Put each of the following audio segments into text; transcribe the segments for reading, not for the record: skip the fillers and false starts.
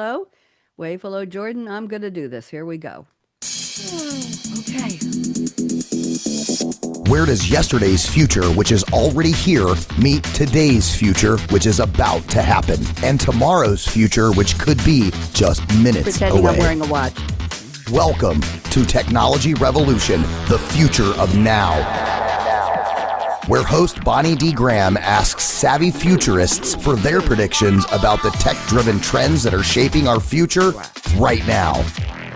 Hello. Wave hello, Jordan. I'm going to do this. Here we go. Okay. Where does yesterday's future, which is already here, meet today's future, which is about to happen, and tomorrow's future, which could be just minutes Pretending away? I'm wearing a watch. Welcome to Technology Revolution, the future of now, where host Bonnie D. Graham asks savvy futurists for their predictions about the tech-driven trends that are shaping our future right now.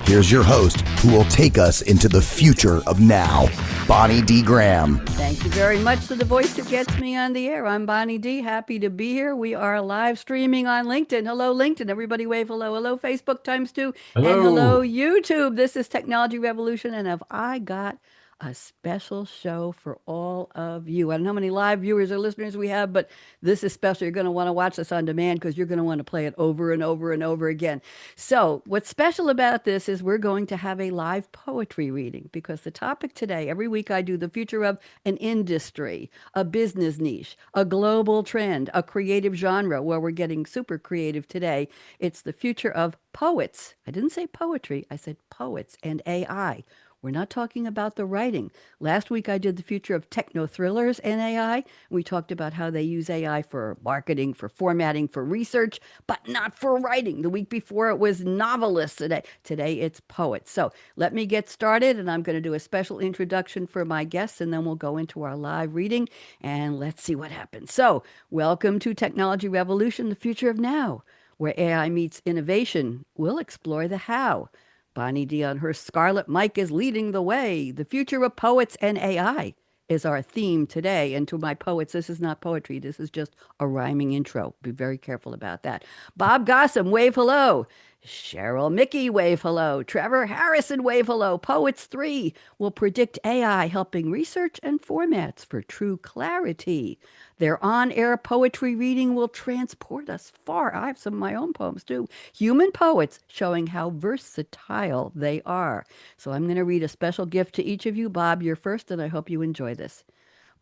Here's your host, who will take us into the future of now, Bonnie D. Graham. Thank you very much to the voice that gets me on the air. I'm Bonnie D. Happy to be here. We are live streaming on LinkedIn. Hello, LinkedIn. Everybody wave hello. Hello, Facebook times two. And hello, Hello. YouTube. This is Technology Revolution. And have I got a special show for all of you. I don't know how many live viewers or listeners we have, but this is special. You're going to want to watch this on demand because you're going to want to play it over and over and over again. So, what's special about this is we're going to have a live poetry reading because the topic today, every week I do the future of an industry, a business niche, a global trend, a creative genre where we're getting super creative today. It's the future of poets. I didn't say poetry, I said poets and AI. We're not talking about the writing. Last week I did the future of techno thrillers and AI. We talked about how they use AI for marketing, for formatting, for research, but not for writing. The week before it was novelists. Today it's poets. So let me get started, and I'm going to do a special introduction for my guests, and then we'll go into our live reading, and let's see what happens. So welcome to Technology Revolution, the future of now, where AI meets innovation. We'll explore the how. Bonnie D on her Scarlett Mic is leading the way. The future of poets and AI is our theme today. And to my poets, this is not poetry. This is just a rhyming intro. Be very careful about that. Bob Gossom, wave hello. Cheryl Michie, wave hello. Trevor Harrison, wave hello. Poets 3 will predict AI helping research and formats for true clarity. Their on-air poetry reading will transport us far. I have some of my own poems too. Human poets showing how versatile they are. So I'm going to read a special gift to each of you. Bob, you're first, and I hope you enjoy this.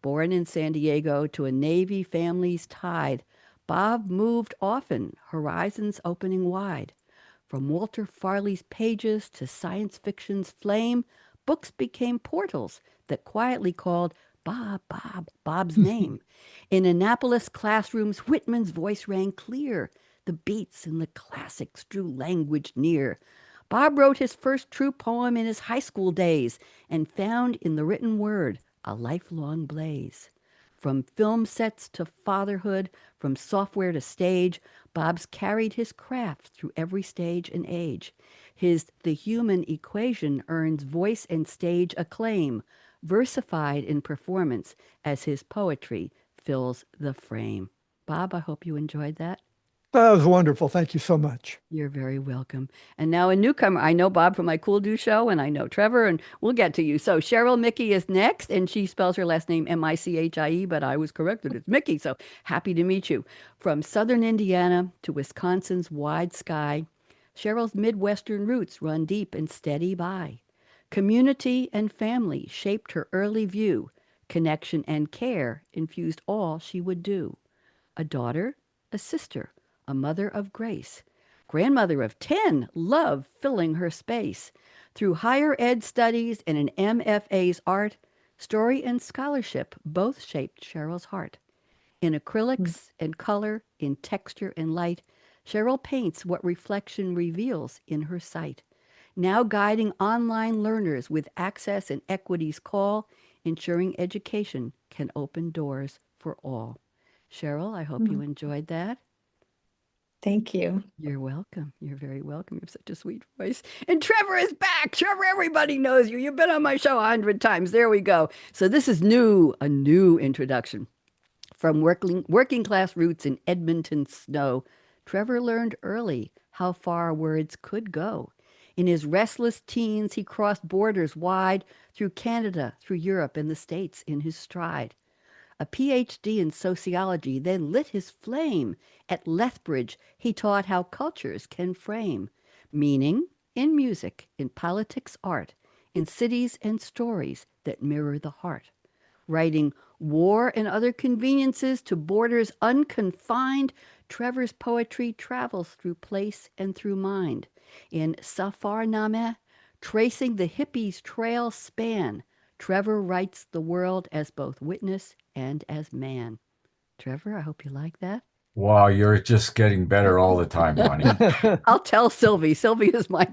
Born in San Diego to a Navy family's tide, Bob moved often, horizons opening wide. From Walter Farley's pages to science fiction's flame, books became portals that quietly called Bob's name. In Annapolis classrooms, Whitman's voice rang clear. The beats and the classics drew language near. Bob wrote his first true poem in his high school days and found in the written word a lifelong blaze. From film sets to fatherhood, from software to stage, Bob's carried his craft through every stage and age. His The Human Equation earns voice and stage acclaim, versified in performance as his poetry fills the frame. Bob, I hope you enjoyed that. That was wonderful. Thank you so much. You're very welcome. And now a newcomer. I know Bob from my Cool Do show, and I know Trevor, and we'll get to you. So Cheryl Michie is next, and she spells her last name Michie, but I was corrected. It's Mickey, so happy to meet you. From southern Indiana to Wisconsin's wide sky, Cheryl's Midwestern roots run deep and steady by. Community and family shaped her early view. Connection and care infused all she would do. A daughter, a sister, a mother of grace, grandmother of 10, love filling her space. Through higher ed studies and an MFA's art, story and scholarship both shaped Cheryl's heart. In acrylics and color, in texture and light, Cheryl paints what reflection reveals in her sight. Now guiding online learners with access and equity's call, ensuring education can open doors for all. Cheryl, I hope you enjoyed that. Thank you. You're welcome. You're very welcome. You have such a sweet voice. And Trevor is back. Trevor, everybody knows you. You've been on my show 100 times. There we go. So this is a new introduction. From working class roots in Edmonton snow, Trevor learned early how far words could go. In his restless teens, he crossed borders wide through Canada, through Europe, and the States in his stride. A PhD in sociology then lit his flame. At Lethbridge, he taught how cultures can frame meaning in music, in politics, art, in cities and stories that mirror the heart. Writing war and other conveniences to borders unconfined, Trevor's poetry travels through place and through mind. In Safarnameh, tracing the hippies' trail span, Trevor writes the world as both witness and as man. Trevor, I hope you like that. Wow, you're just getting better all the time, Bonnie. I'll tell Sylvie. Sylvie is my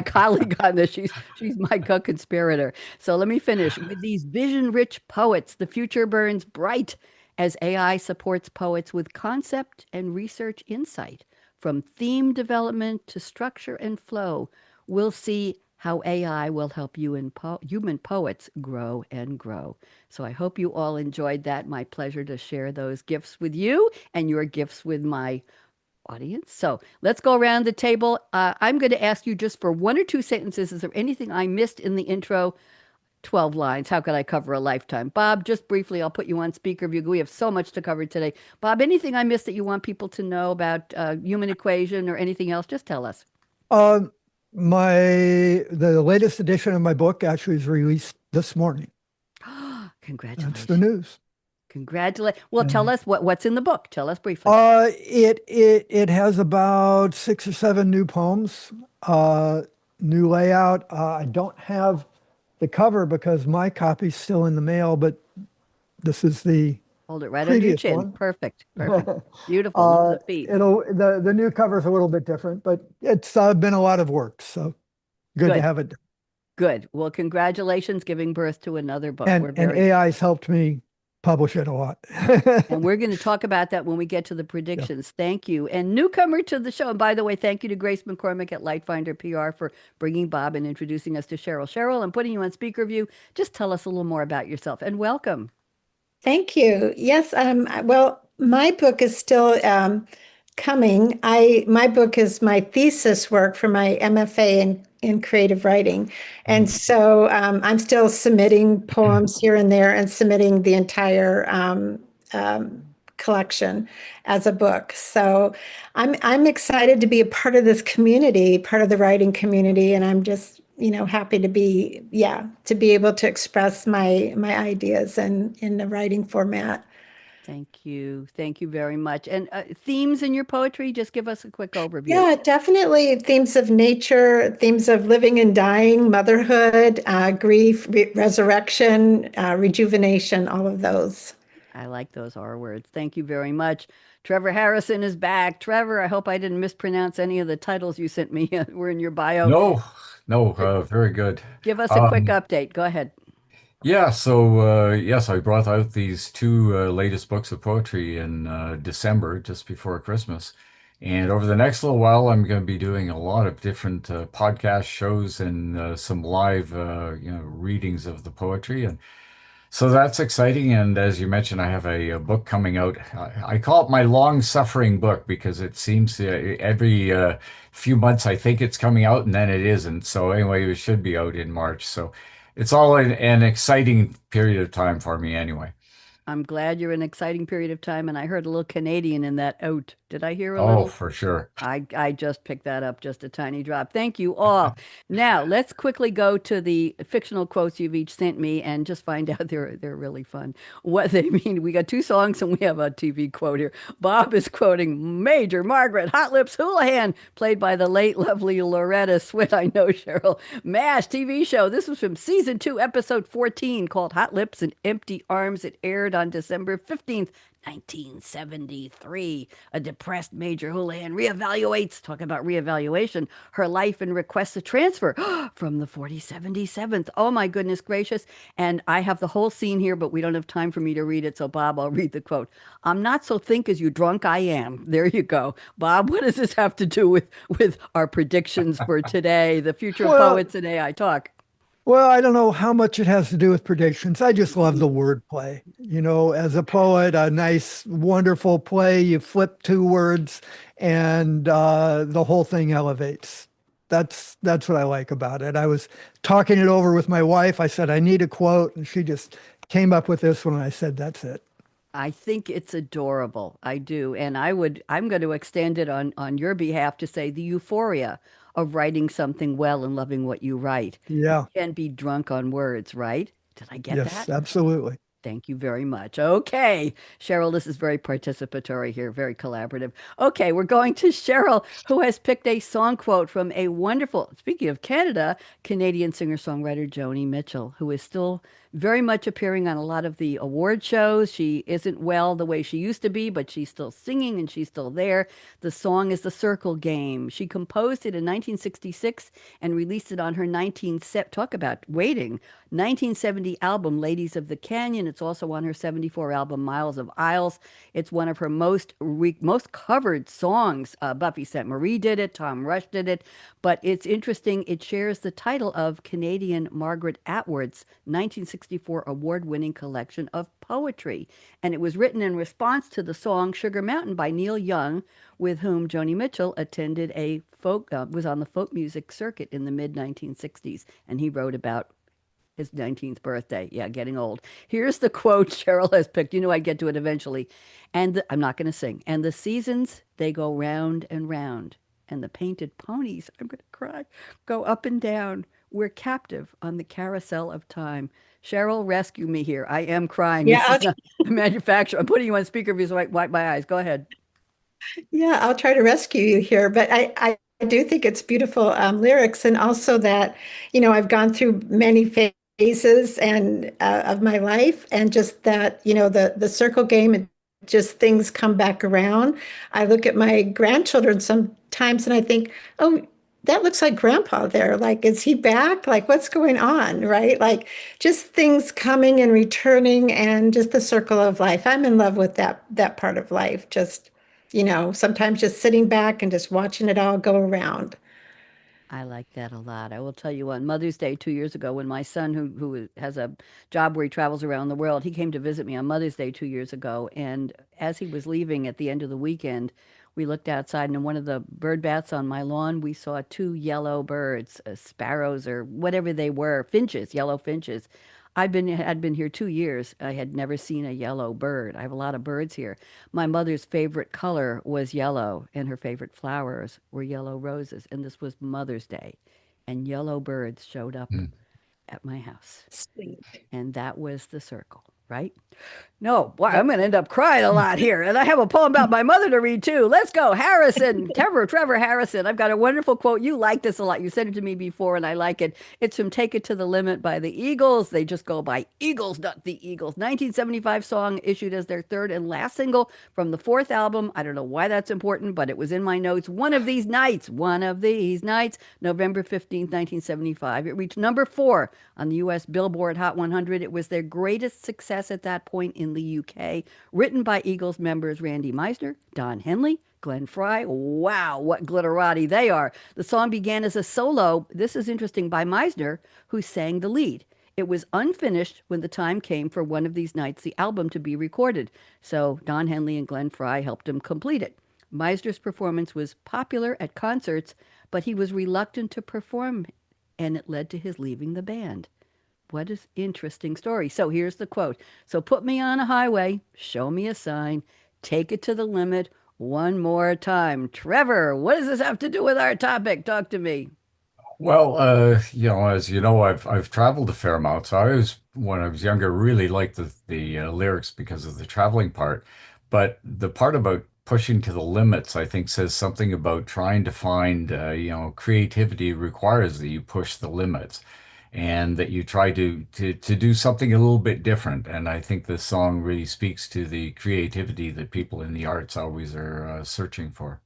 colleague on this. She's my co-conspirator. So let me finish with these vision-rich poets. The future burns bright as AI supports poets with concept and research insight. From theme development to structure and flow, we'll see how AI will help you and human poets grow and grow. So I hope you all enjoyed that. My pleasure to share those gifts with you and your gifts with my audience. So let's go around the table. I'm going to ask you just for one or two sentences. Is there anything I missed in the intro? 12 lines. How could I cover a lifetime? Bob, just briefly, I'll put you on speaker view. We have so much to cover today. Bob, anything I missed that you want people to know about human equation or anything else? Just tell us. Um, the latest edition of my book actually is released this morning. That's Congratulations. the news. Congratulations. Well, tell us what's in the book. Tell us briefly. It has about 6 or 7 new poems, new layout. I don't have the cover because my copy's still in the mail, but this is the Hold it right under your previous chin. one. Perfect. Perfect. Beautiful. Look at the feet. The new cover is a little bit different, but it's been a lot of work, so good to Good. have it. Good. Well, congratulations giving birth to another book. We're And very AI's helped me publish it a lot. And we're going to talk about that when we get to the predictions. Thank you. And newcomer to the show. And by the way, thank you to Grace McCormick at Lightfinder PR for bringing Bob and introducing us to Cheryl. Cheryl, I'm putting you on speaker view. Just tell us a little more about yourself and welcome. Thank you. Yes, well, my book is still coming. My book is my thesis work for my MFA in creative writing. And so I'm still submitting poems here and there and submitting the entire collection as a book. So I'm excited to be a part of this community, part of the writing community, and I'm just happy to be able to express my ideas in the writing format. Thank you. Thank you very much. And themes in your poetry, just give us a quick overview. Yeah, definitely themes of nature, themes of living and dying, motherhood, grief, resurrection, rejuvenation, all of those. I like those R words. Thank you very much. Trevor Harrison is back. Trevor, I hope I didn't mispronounce any of the titles you sent me. We're in your bio. No, very good. Give us a quick update. Go ahead. Yeah, so yes, I brought out these two latest books of poetry in December, just before Christmas. And over the next little while, I'm going to be doing a lot of different podcast shows and some live, readings of the poetry. And so that's exciting. And as you mentioned, I have a book coming out. I call it my long-suffering book because it seems every few months I think it's coming out and then it isn't. So anyway, it should be out in March. So it's all an exciting period of time for me anyway. I'm glad you're in an exciting period of time, and I heard a little Canadian in that out. Did I hear a Oh, little? for sure. I just picked that up, just a tiny drop. Thank you all. Now let's quickly go to the fictional quotes you've each sent me and just find out they're really fun. What they mean. We got two songs and we have a TV quote here. Bob is quoting Major Margaret Hot Lips Houlihan, played by the late lovely Loretta Swit. I know, Cheryl. MASH TV show. This was from season 2, episode 14, called Hot Lips and Empty Arms. It aired on December 15th, 1973. A depressed Major Houlihan reevaluates, talking about reevaluation, her life and requests a transfer from the 4077th. Oh my goodness gracious. And I have the whole scene here, but we don't have time for me to read it. So Bob, I'll read the quote. I'm not so think as you drunk I am. There you go. Bob, what does this have to do with our predictions for today, the future of poets and AI talk? Well, I don't know how much it has to do with predictions. I just love the wordplay. As a poet, a nice, wonderful play, you flip 2 words and the whole thing elevates. That's what I like about it. I was talking it over with my wife. I said, I need a quote. And she just came up with this one. And I said, that's it. I think it's adorable. I do. And I'm going to extend it on your behalf to say the euphoria of writing something well and loving what you write. Yeah. You can be drunk on words, right? Did I get Yes, that? absolutely. Thank you very much. Okay, Cheryl, this is very participatory here, very collaborative. Okay, we're going to Cheryl, who has picked a song quote from a wonderful, speaking of Canada, Canadian singer-songwriter Joni Mitchell, who is still very much appearing on a lot of the award shows. She isn't well the way she used to be, but she's still singing and she's still there. The song is The Circle Game. She composed it in 1966 and released it on her talk about waiting, 1970 album Ladies of the Canyon. It's also on her 74 album Miles of Isles. It's one of her most covered songs. Buffy St. Marie did it, Tom Rush did it, but it's interesting. It shares the title of Canadian Margaret Atwood's 1964 award-winning collection of poetry, and it was written in response to the song Sugar Mountain by Neil Young, with whom Joni Mitchell attended was on the folk music circuit in the mid 1960s, and he wrote about his 19th birthday. Yeah, getting old. Here's the quote Cheryl has picked. You know I'd get to it eventually. I'm not going to sing. And the seasons, they go round and round. And the painted ponies, I'm going to cry, go up and down. We're captive on the carousel of time. Cheryl, rescue me here. I am crying. Yeah, This is not a manufacturer. I'm putting you on speaker because I wipe my eyes. Go ahead. yeah, I'll try to rescue you here, but I do think it's beautiful lyrics, and also that, I've gone through many phases and of my life, and just that, the circle game, and just things come back around. I look at my grandchildren sometimes and I think, oh, that looks like grandpa there. Like, is he back? Like, what's going on? Right? Like, just things coming and returning, and just the circle of life. I'm in love with that part of life. Just, sometimes just sitting back and just watching it all go around. I like that a lot. I will tell you on Mother's Day 2 years ago, when my son, who has a job where he travels around the world, he came to visit me on Mother's Day 2 years ago. And as he was leaving at the end of the weekend, we looked outside, and in one of the bird baths on my lawn, we saw two yellow birds, sparrows or whatever they were, finches, yellow finches. Had been here 2 years. I had never seen a yellow bird. I have a lot of birds here. My mother's favorite color was yellow, and her favorite flowers were yellow roses. And this was Mother's Day, and yellow birds showed up Mm. at my house. Sweet. And that was the circle, right? No, boy, I'm Yep. going to end up crying a lot here. And I have a poem about my mother to read too. Let's go. Harrison, Trevor Harrison. I've got a wonderful quote. You like this a lot. You sent it to me before and I like it. It's from Take It to the Limit by the Eagles. They just go by Eagles, not the Eagles. 1975 song issued as their third and last single from the fourth album. I don't know why that's important, but it was in my notes. One of these nights, November 15th, 1975. It reached number 4 on the U.S. Billboard Hot 100. It was their greatest success at that point in the UK. Written by Eagles members Randy Meisner, Don Henley, Glenn Frey. Wow, what glitterati they are. The song began as a solo, this is interesting, by Meisner, who sang the lead. It was unfinished when the time came for One of These Nights, the album, to be recorded. So Don Henley and Glenn Frey helped him complete it. Meisner's performance was popular at concerts, but he was reluctant to perform, and it led to his leaving the band. What an interesting story. So here's the quote. So put me on a highway, show me a sign, take it to the limit one more time. Trevor, what does this have to do with our topic? Talk to me. Well, as you know, I've traveled a fair amount. So I was when I was younger, really liked the lyrics because of the traveling part. But the part about pushing to the limits, I think, says something about trying to find, creativity requires that you push the limits, and that you try to do something a little bit different. And I think this song really speaks to the creativity that people in the arts always are searching for.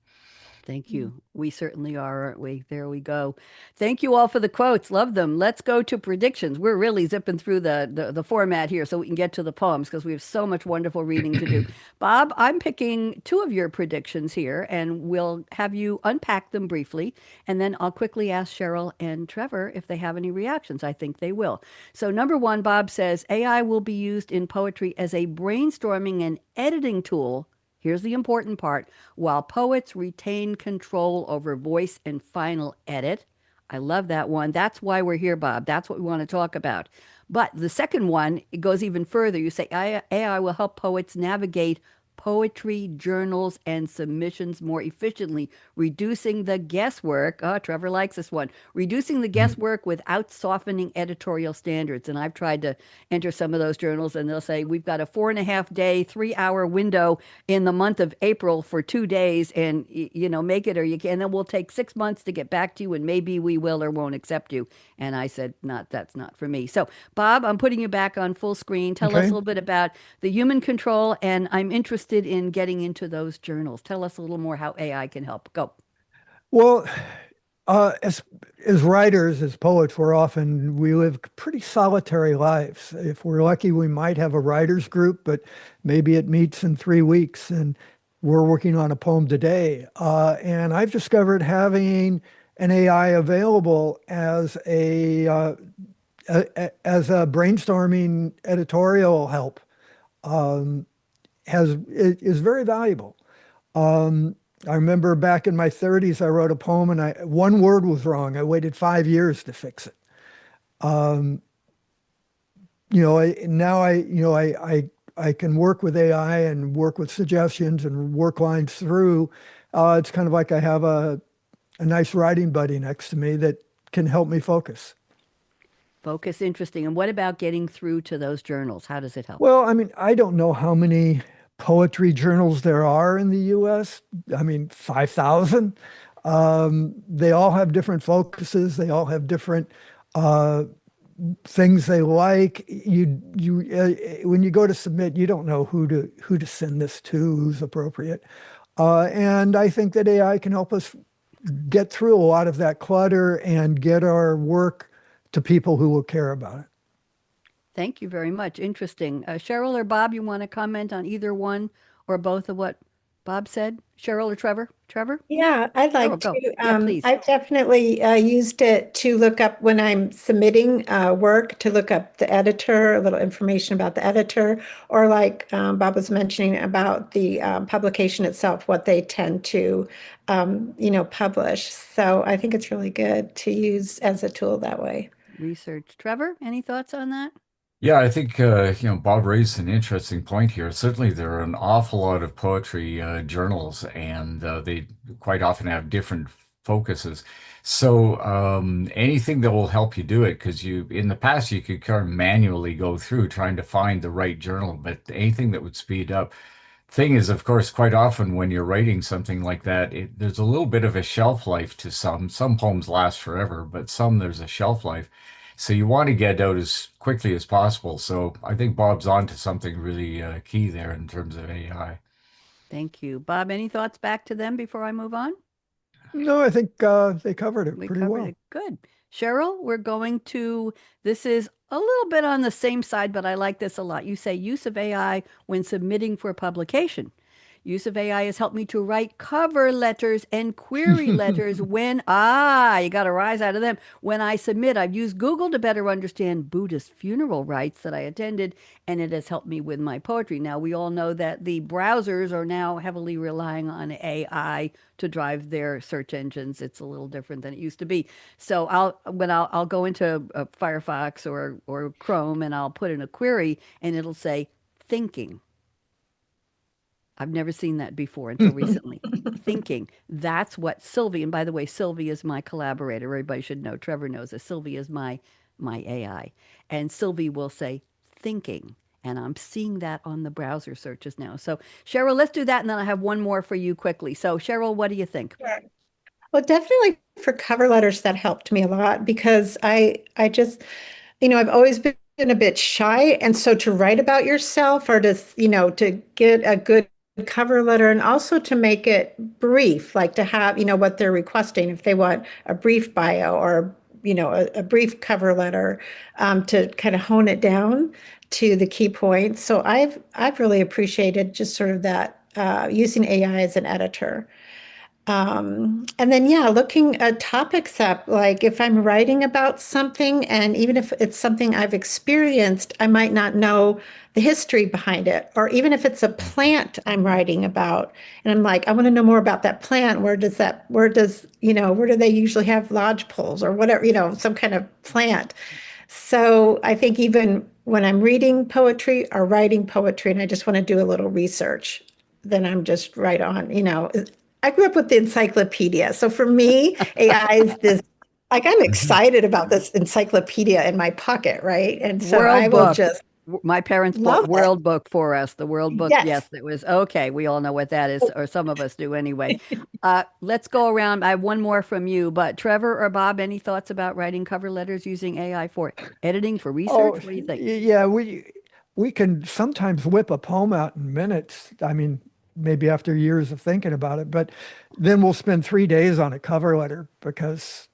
Thank you. We certainly are, aren't we? There we go. Thank you all for the quotes. Love them. Let's go to predictions. We're really zipping through the format here so we can get to the poems because we have so much wonderful reading to do. Bob, I'm picking two of your predictions here, and we'll have you unpack them briefly, and then I'll quickly ask Cheryl and Trevor if they have any reactions. I think they will. So, number one, Bob says AI will be used in poetry as a brainstorming and editing tool. Here's the important part. While poets retain control over voice and final edit. I love that one. That's why we're here, Bob. That's what we want to talk about. But the second one, it goes even further. You say AI will help poets navigate poetry journals and submissions more efficiently, reducing the guesswork. Oh, Trevor likes this one. Reducing the guesswork without softening editorial standards. And I've tried to enter some of those journals, and they'll say, we've got a 4.5 day, 3 hour window in the month of April for 2 days, and make it or you can. And then we'll take 6 months to get back to you, and maybe we will or won't accept you. And I said, not, that's not for me. So, Bob, I'm putting you back on full screen. Tell us a Okay. little bit about the human control, and I'm interested in getting into those journals. Tell us a little more how AI can help. Go. Well, uh, as as writers, as poets, we live pretty solitary lives. If we're lucky, we might have a writers group, but maybe it meets in 3 weeks, and we're working on a poem today. And I've discovered having an AI available as a brainstorming editorial help is very valuable. I remember back in my 30s, I wrote a poem and one word was wrong. I waited 5 years to fix it. Now I can work with AI and work with suggestions and work lines through. It's kind of like I have a nice writing buddy next to me that can help me focus. Focus, interesting. And what about getting through to those journals? How does it help? Well, I mean, I don't know how many poetry journals there are in the US. I mean, 5,000. They all have different focuses. They all have different uh, things they like. When you go to submit, you don't know who to send this to, who's appropriate. And I think that AI can help us get through a lot of that clutter and get our work to people who will care about it. Thank you very much. Interesting. Cheryl or Bob, you want to comment on either one or both of what Bob said? Cheryl or Trevor? Trevor? Yeah, I'd Cheryl, like go. to. Yeah, please. I've definitely used it to look up when I'm submitting work, to look up the editor, a little information about the editor, or like Bob was mentioning about the publication itself, what they tend to, publish. So I think it's really good to use as a tool that way. Research. Trevor, any thoughts on that? Yeah, I think Bob raised an interesting point here. Certainly, there are an awful lot of poetry journals, and they quite often have different focuses. So anything that will help you do it, because in the past you could kind of manually go through trying to find the right journal, but anything that would speed up. Thing is, of course, quite often when you're writing something like that, there's a little bit of a shelf life to some. Some poems last forever, but some there's a shelf life. So you want to get out as quickly as possible. So I think Bob's on to something really key there in terms of AI. Thank you. Bob, any thoughts back to them before I move on? No, I think they covered it We pretty covered well. it. Good. Cheryl, this is a little bit on the same side, but I like this a lot. You say use of AI when submitting for publication. Use of AI has helped me to write cover letters and query letters you got a rise out of them. When I submit, I've used Google to better understand Buddhist funeral rites that I attended, and it has helped me with my poetry. Now, we all know that the browsers are now heavily relying on AI to drive their search engines. It's a little different than it used to be. So I'll go into Firefox or Chrome, and I'll put in a query, and it'll say thinking. I've never seen that before until recently. Thinking. That's what Sylvie, and by the way, Sylvie is my collaborator. Everybody should know. Trevor knows this. Sylvie is my AI. And Sylvie will say thinking. And I'm seeing that on the browser searches now. So Cheryl, let's do that. And then I have one more for you quickly. So Cheryl, what do you think? Sure. Well, definitely for cover letters, that helped me a lot because I just, I've always been a bit shy. And so to write about yourself or to get a good cover letter and also to make it brief, like to have, what they're requesting, if they want a brief bio or, a brief cover letter, to kind of hone it down to the key points. So I've really appreciated just sort of that, using AI as an editor. And then, yeah, looking at topics up, like if I'm writing about something, and even if it's something I've experienced, I might not know the history behind it. Or even if it's a plant I'm writing about, and I'm like, I want to know more about that plant. Where do they usually have lodge poles or whatever, some kind of plant. So I think even when I'm reading poetry or writing poetry, and I just want to do a little research, then I'm just right on, I grew up with the encyclopedia. So for me, AI is this, like, I'm excited about this encyclopedia in my pocket, right? And so I World will Book. just My parents bought love it. World Book for us. The World Book, Yes. yes, it was okay. We all know what that is, or some of us do anyway. Let's go around. I have one more from you, but Trevor or Bob, any thoughts about writing cover letters using AI for editing, for Oh, research? What do you think? yeah, we can sometimes whip a poem out in minutes. I mean, maybe after years of thinking about it, but then we'll spend 3 days on a cover letter because,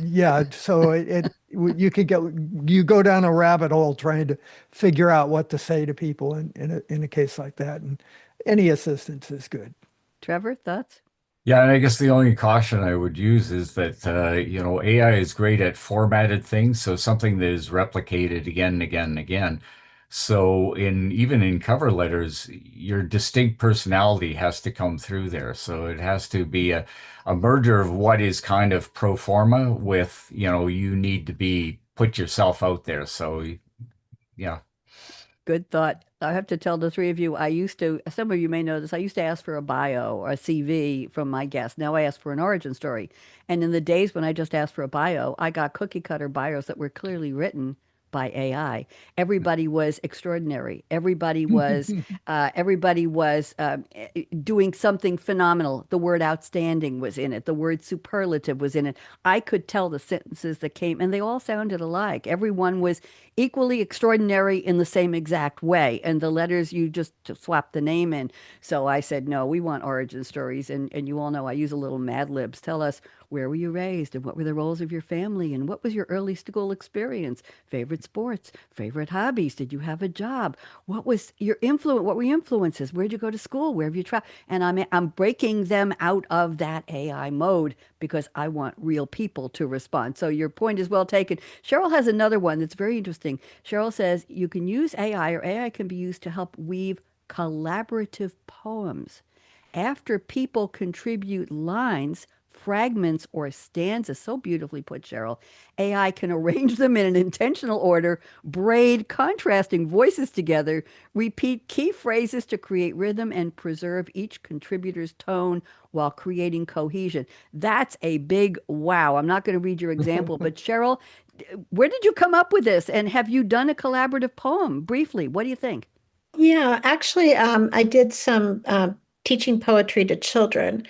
yeah, so you could get you go down a rabbit hole trying to figure out what to say to people in a case like that, and any assistance is good. Trevor, thoughts? Yeah, and I guess the only caution I would use is that AI is great at formatted things, so something that is replicated again and again and again. So in even in cover letters, your distinct personality has to come through there. So it has to be a merger of what is kind of pro forma with, you need to be put yourself out there. So yeah. Good thought. I have to tell the three of you, some of you may know this, I used to ask for a bio or a CV from my guests. Now I ask for an origin story. And in the days when I just asked for a bio, I got cookie cutter bios that were clearly written by AI. Everybody was extraordinary. Everybody was doing something phenomenal. The word outstanding was in it. The word superlative was in it. I could tell the sentences that came, and they all sounded alike. Everyone was equally extraordinary in the same exact way. And the letters, you just swap the name in. So I said, no, we want origin stories. And you all know I use a little Mad Libs. Tell us, where were you raised and what were the roles of your family and what was your early school experience? Favorite sports, favorite hobbies? Did you have a job? What was your influence? What were your influences? Where'd you go to school? Where have you traveled? And I'm breaking them out of that AI mode because I want real people to respond. So your point is well taken. Cheryl has another one that's very interesting. Cheryl says you can use AI, or AI can be used to help weave collaborative poems. After people contribute lines, fragments, or stanzas, so beautifully put, Cheryl, AI can arrange them in an intentional order, braid contrasting voices together, repeat key phrases to create rhythm, and preserve each contributor's tone while creating cohesion. That's a big wow. I'm not going to read your example, but Cheryl, where did you come up with this? And have you done a collaborative poem? Briefly, what do you think? Yeah, actually, I did some teaching poetry to children.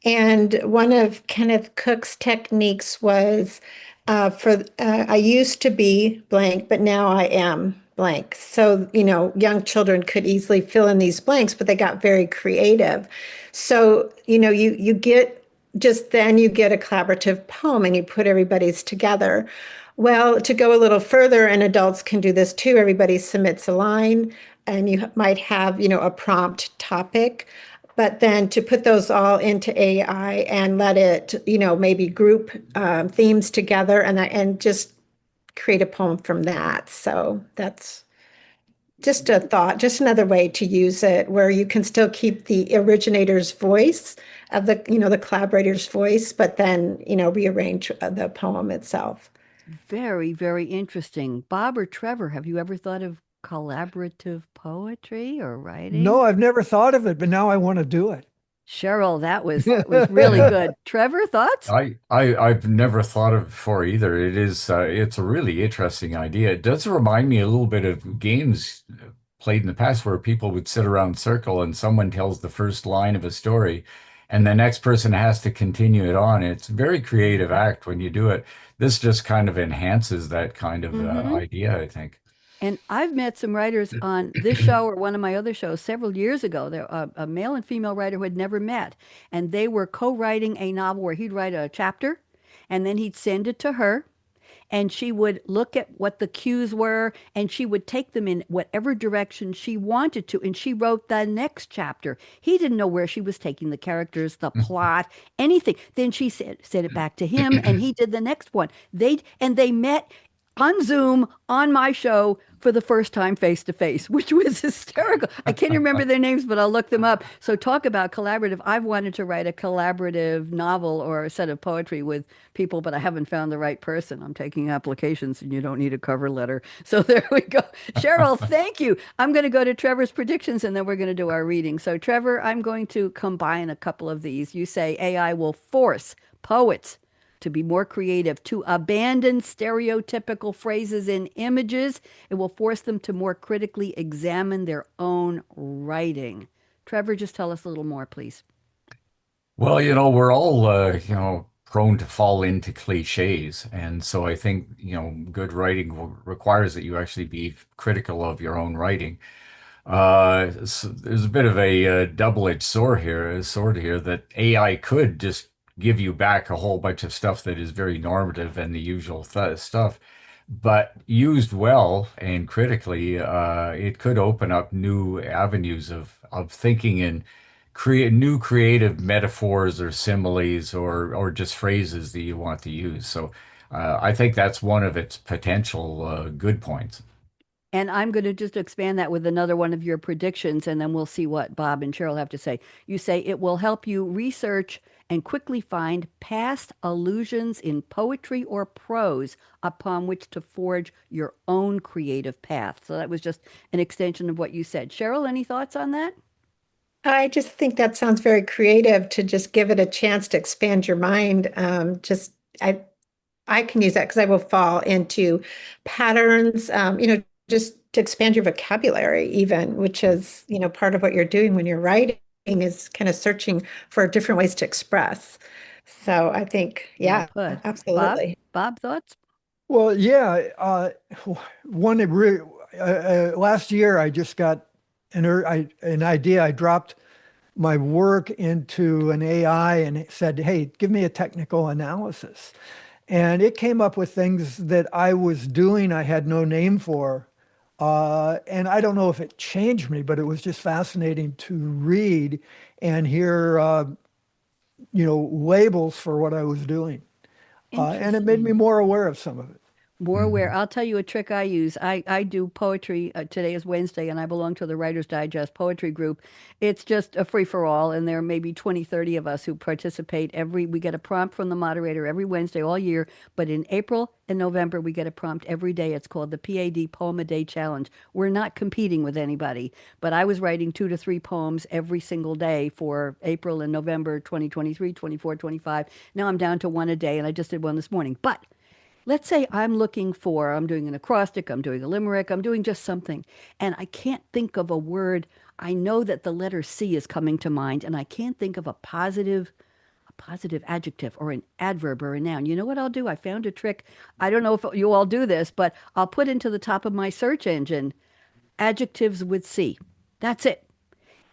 And one of Kenneth Cook's techniques was I used to be blank, but now I am blank. So, young children could easily fill in these blanks, but they got very creative. So, you get just then you get a collaborative poem and you put everybody's together. Well, to go a little further, and adults can do this too, everybody submits a line and you might have, a prompt topic, but then to put those all into AI and let it, maybe group themes together and just create a poem from that. So that's just a thought, just another way to use it where you can still keep the originator's voice of the collaborator's voice, but then, rearrange the poem itself. Very, very interesting. Bob or Trevor, have you ever thought of collaborative poetry or writing? No, I've never thought of it, but now I want to do it. Cheryl, that was really good. Trevor, thoughts? I've never thought of it before either. It's a really interesting idea. It does remind me a little bit of games played in the past where people would sit around in a circle and someone tells the first line of a story and the next person has to continue it on. It's a very creative act when you do it. This just kind of enhances that kind of Hmm. idea, I think. And I've met some writers on this show or one of my other shows several years ago. There, a male and female writer who had never met, and they were co-writing a novel where he'd write a chapter, and then he'd send it to her, and she would look at what the cues were, and she would take them in whatever direction she wanted to, and she wrote the next chapter. He didn't know where she was taking the characters, the plot, anything. Then she said it back to him, and he did the next one. They met on Zoom on my show for the first time face to face, which was hysterical. I can't remember their names, but I'll look them up. So, talk about collaborative. I've wanted to write a collaborative novel or a set of poetry with people, but I haven't found the right person. I'm taking applications and you don't need a cover letter. So, there we go. Cheryl, thank you. I'm going to go to Trevor's predictions and then we're going to do our reading. So, Trevor, I'm going to combine a couple of these. You say AI will force poets to be more creative, to abandon stereotypical phrases and images. It will force them to more critically examine their own writing. Trevor, just tell us a little more, please. Well, we're all, prone to fall into cliches. And so I think, good writing requires that you actually be critical of your own writing. So there's a bit of a double-edged sword here that AI could just give you back a whole bunch of stuff that is very normative and the usual stuff, but used well and critically, it could open up new avenues of thinking and create new creative metaphors or similes or just phrases that you want to use. So I think that's one of its potential good points. And I'm going to just expand that with another one of your predictions, and then we'll see what Bob and Cheryl have to say. You say it will help you research and quickly find past allusions in poetry or prose upon which to forge your own creative path. So that was just an extension of what you said. Cheryl, any thoughts on that? I just think that sounds very creative to just give it a chance to expand your mind. I can use that because I will fall into patterns, just to expand your vocabulary even, which is, part of what you're doing when you're writing is kind of searching for different ways to express. So I think, Well yeah, put. Bob, absolutely. Bob, thoughts? Well, yeah. One last year, I just got an idea. I dropped my work into an AI and it said, "Hey, give me a technical analysis," and it came up with things that I was doing I had no name for. And I don't know if it changed me, but it was just fascinating to read and hear, labels for what I was doing. And it made me Interesting. more aware of some of it. More aware. Mhm. I'll tell you a trick I use. I do poetry. Today is Wednesday, and I belong to the Writer's Digest poetry group. It's just a free for all, and there are maybe 20, 30 of us who participate we get a prompt from the moderator every Wednesday all year, but in April and November, we get a prompt every day. It's called the PAD Poem a Day Challenge. We're not competing with anybody, but I was writing 2 to 3 poems every single day for April and November 2023, 24, 25. Now I'm down to one a day, and I just did one this morning. But let's say I'm doing an acrostic, I'm doing a limerick, I'm doing just something, and I can't think of a word. I know that the letter C is coming to mind, and I can't think of a positive adjective or an adverb or a noun. You know what I'll do? I found a trick. I don't know if you all do this, but I'll put into the top of my search engine adjectives with C. That's it.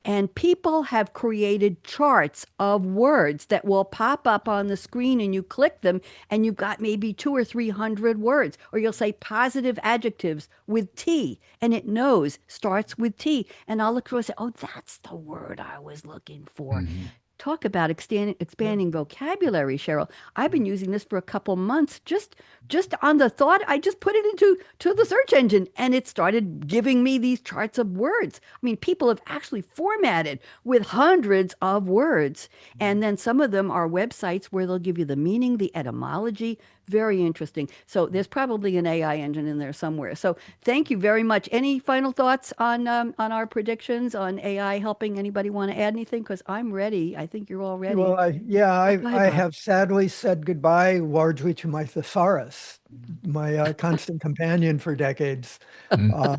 And people have created charts of words that will pop up on the screen and you click them and you've got maybe 2 or 300 words. Or you'll say positive adjectives with T and it knows starts with T. And I'll look through and say, oh, that's the word I was looking for. Mhm. Talk about expanding vocabulary, Cheryl. I've been using this for a couple months. Just on the thought, I just put it into the search engine, and it started giving me these charts of words. I mean, people have actually formatted with hundreds of words, and then some of them are websites where they'll give you the meaning, the etymology. Very interesting. So there's probably an AI engine in there somewhere. So thank you very much. Any final thoughts on our predictions on AI helping? Anybody want to add anything? Because I'm ready. I think you're all ready. Well, yeah, Oh, I, go ahead, I Bob. have sadly said goodbye largely to my thesaurus, my constant companion for decades, Mhm.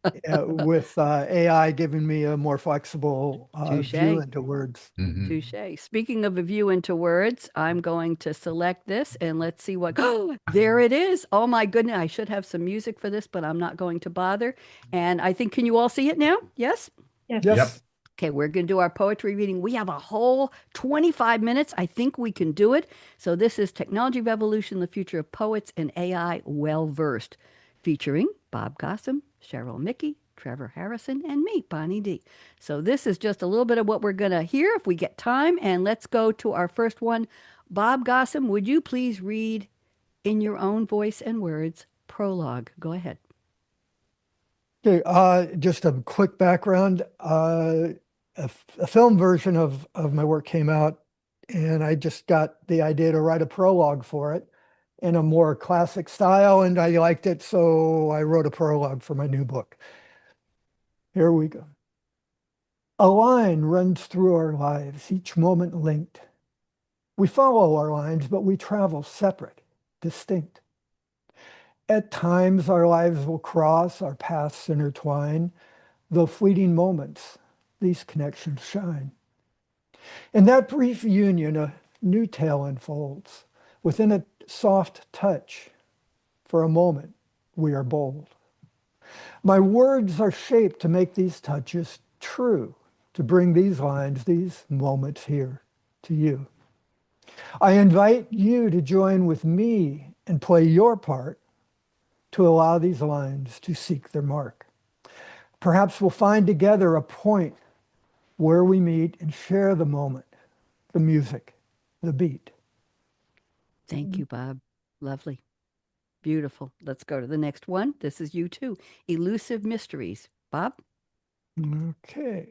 uh, with AI giving me a more flexible view Touche. into words. Mhm. Touche. Speaking of a view into words, I'm going to select this and let's see what. Oh, there it is. Oh my goodness. I should have some music for this, but I'm not going to bother. And I think, can you all see it now? Yes? Yes. Yep. Yes. Okay, we're going to do our poetry reading. We have a whole 25 minutes. I think we can do it. So, this is Technology Revolution, the Future of Poets and AI Well Versed, featuring Bob Gossom, Cheryl Michie, Trevor Harrison, and me, Bonnie D. So, this is just a little bit of what we're going to hear if we get time. And let's go to our first one. Bob Gossom, would you please read in your own voice and words prologue. Go ahead. Okay, just a quick background. A film version of my work came out, and I just got the idea to write a prologue for it in a more classic style, and I liked it, so I wrote a prologue for my new book. Here we go. A line runs through our lives, each moment linked. We follow our lines, but we travel separate, distinct. At times, our lives will cross, our paths intertwine. Though fleeting moments, these connections shine. In that brief union, a new tale unfolds. Within a soft touch, for a moment, we are bold. My words are shaped to make these touches true, to bring these lines, these moments here to you. I invite you to join with me and play your part to allow these lines to seek their mark. Perhaps we'll find together a point where we meet and share the moment, the music, the beat. Thank you, Bob. Lovely. Beautiful. Let's go to the next one. This is you too. Elusive Mysteries. Bob? Okay.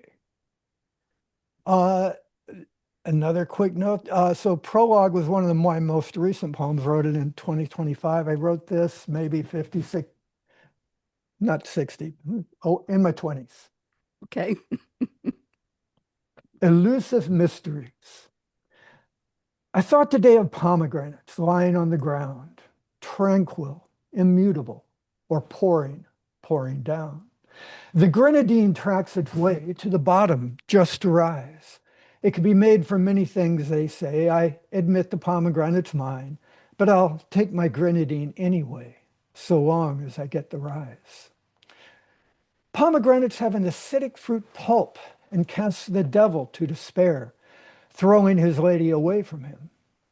Another quick note. So Prologue was one of my most recent poems. Wrote it in 2025. I wrote this maybe 56, not 60, in my 20s. Okay. Elusive Mysteries. I thought today of pomegranates lying on the ground, tranquil, immutable, or pouring down. The grenadine tracks its way to the bottom just to rise. It can be made from many things, they say. I admit the pomegranate's mine, but I'll take my grenadine anyway, so long as I get the rise. Pomegranates have an acidic fruit pulp and cast the devil to despair, throwing his lady away from him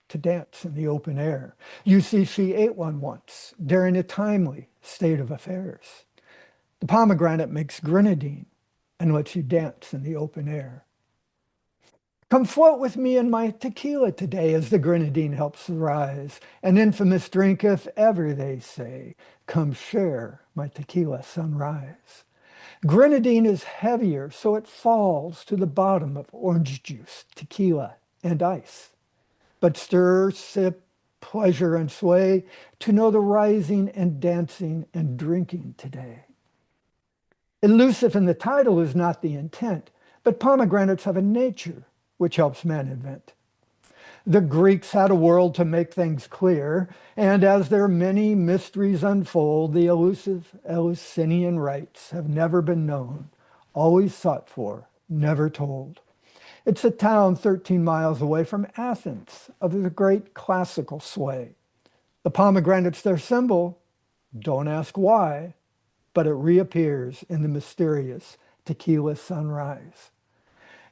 to dance in the open air. You see, she ate one once during a timely state of affairs. The pomegranate makes grenadine and lets you dance in the open air. Come float with me in my tequila today as the grenadine helps rise. An infamous drink if ever they say, come share my tequila sunrise. Grenadine is heavier, so it falls to the bottom of orange juice, tequila, and ice. But stir, sip, pleasure, and sway to know the rising and dancing and drinking today. Elusive in the title is not the intent, but pomegranates have a nature which helps man invent. The Greeks had a world to make things clear, and as their many mysteries unfold, the elusive Eleusinian rites have never been known, always sought for, never told. It's a town 13 miles away from Athens, of the great classical sway. The pomegranate's their symbol, don't ask why, but it reappears in the mysterious tequila sunrise.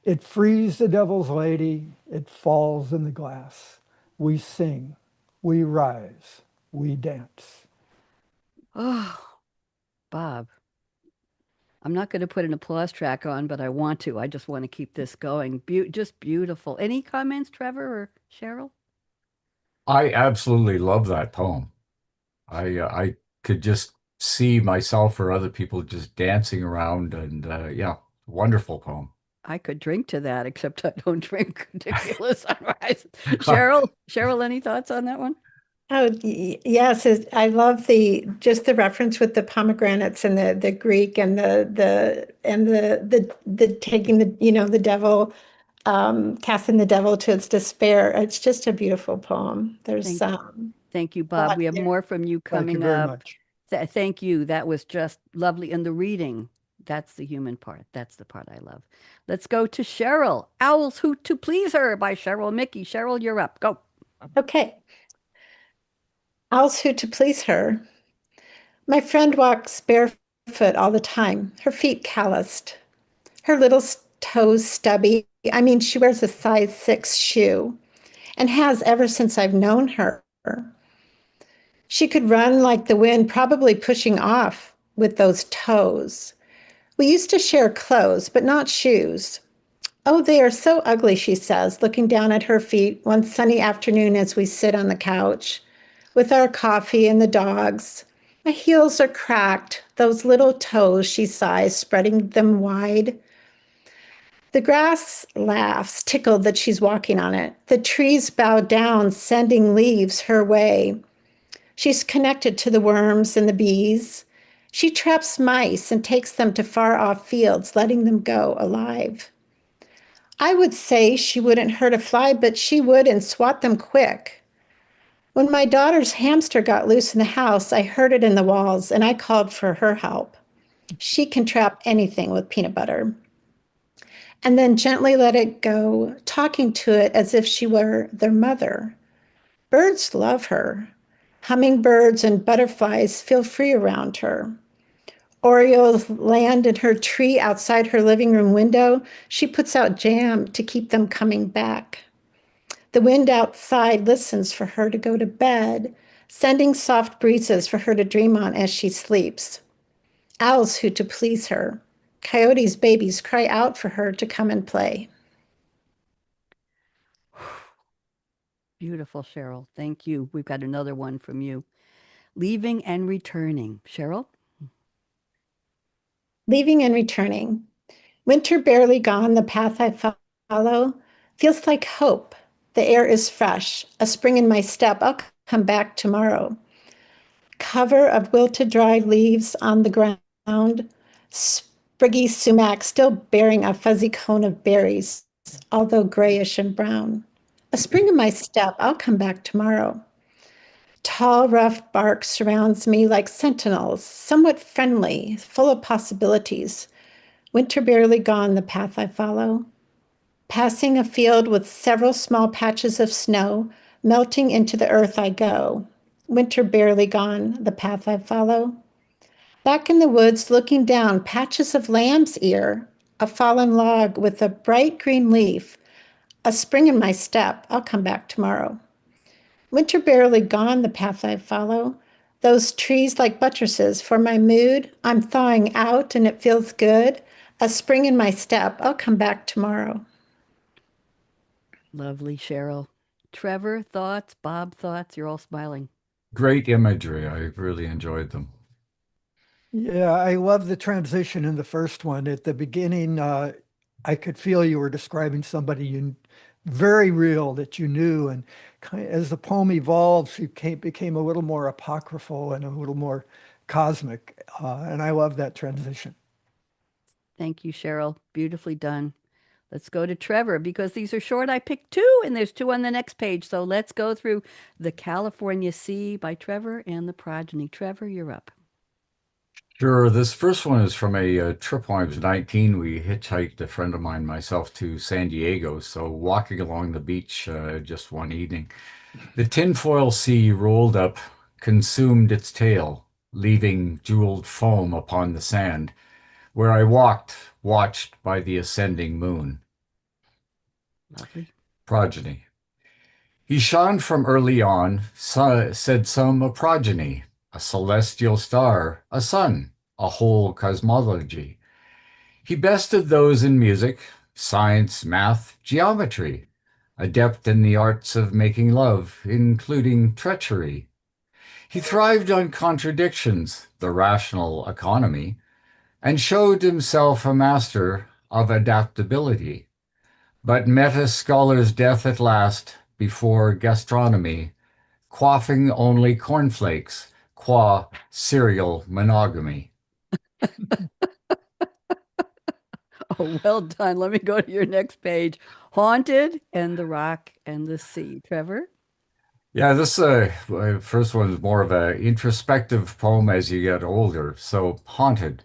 It frees the devil's lady, it falls in the glass. We sing, we rise, we dance. Oh, Bob. I'm not going to put an applause track on, but I want to. I just want to keep this going. Just beautiful. Any comments, Trevor or Cheryl? I absolutely love that poem. I could just see myself or other people just dancing around and yeah, wonderful poem. I could drink to that, except I don't drink tequila sunrise. Cheryl, any thoughts on that one? Oh, yes. I love just the reference with the pomegranates and the Greek and the taking the devil, casting the devil to its despair. It's just a beautiful poem. There's Thank you, a Bob. lot We have there. more from you Thank you coming very up. much. Thank you. That was just lovely. And the reading, that's the human part. That's the part I love. Let's go to Cheryl. Owls Hoot to Please Her by Cheryl Michie. Cheryl, you're up. Go. Okay. Owls Who to Please Her. My friend walks barefoot all the time, her feet calloused, her little toes stubby. I mean, she wears a size 6 shoe and has ever since I've known her. She could run like the wind, probably pushing off with those toes. We used to share clothes, but not shoes. Oh, they are so ugly, she says, looking down at her feet one sunny afternoon as we sit on the couch with our coffee and the dogs. My heels are cracked, those little toes, she sighs, spreading them wide. The grass laughs, tickled that she's walking on it. The trees bow down, sending leaves her way. She's connected to the worms and the bees. She traps mice and takes them to far off fields, letting them go alive. I would say she wouldn't hurt a fly, but she would and swat them quick. When my daughter's hamster got loose in the house, I heard it in the walls and I called for her help. She can trap anything with peanut butter. And then gently let it go, talking to it as if she were their mother. Birds love her. Hummingbirds and butterflies feel free around her. Orioles land in her tree outside her living room window. She puts out jam to keep them coming back. The wind outside listens for her to go to bed, sending soft breezes for her to dream on as she sleeps. Owls hoot to please her. Coyotes' babies cry out for her to come and play. Beautiful, Cheryl. Thank you. We've got another one from you. Leaving and returning. Cheryl? Leaving and returning. Winter barely gone, the path I follow feels like hope. The air is fresh, a spring in my step. I'll come back tomorrow. Cover of wilted dried leaves on the ground, spriggy sumac still bearing a fuzzy cone of berries, although grayish and brown. A spring in my step. I'll come back tomorrow. Tall, rough bark surrounds me like sentinels, somewhat friendly, full of possibilities. Winter barely gone, the path I follow. Passing a field with several small patches of snow, melting into the earth I go. Winter barely gone, the path I follow. Back in the woods, looking down, patches of lamb's ear, a fallen log with a bright green leaf, a spring in my step. I'll come back tomorrow. Winter barely gone, the path I follow. Those trees like buttresses for my mood. I'm thawing out and it feels good. A spring in my step. I'll come back tomorrow. Lovely, Cheryl. Trevor, thoughts? Bob, thoughts? You're all smiling. Great imagery. I really enjoyed them. Yeah, I love the transition in the first one. At the beginning, I could feel you were describing somebody you very real that you knew, and as the poem evolved, she became a little more apocryphal and a little more cosmic, and I love that transition. Thank you, Cheryl. Beautifully done. Let's go to Trevor because these are short. I picked two, and there's two on the next page. So let's go through The California Sea by Trevor and The Progeny. Trevor, you're up. Sure, this first one is from a trip when I was 19. We hitchhiked, a friend of mine, myself, to San Diego. So walking along the beach just one evening, the tinfoil sea rolled up, consumed its tail, leaving jeweled foam upon the sand, where I walked, watched by the ascending moon. Lovely. Progeny. He shone from early on, said some, a progeny, a celestial star, a sun, a whole cosmology. He bested those in music, science, math, geometry, adept in the arts of making love, including treachery. He thrived on contradictions, the rational economy, and showed himself a master of adaptability, but met a scholar's death at last before gastronomy, quaffing only cornflakes, qua serial monogamy. Oh, well done. Let me go to your next page. Haunted and the Rock and the Sea. Trevor? Yeah, this first one is more of an introspective poem as you get older. So, haunted.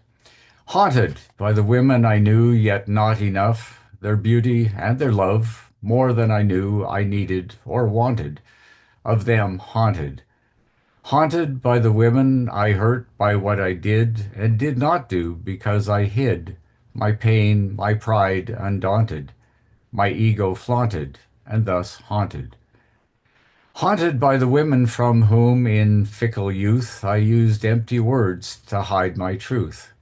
Haunted by the women I knew, yet not enough, their beauty and their love, more than I knew I needed or wanted, of them haunted. Haunted by the women I hurt by what I did and did not do because I hid, my pain, my pride undaunted, my ego flaunted, and thus haunted. Haunted by the women from whom, in fickle youth, I used empty words to hide my truth.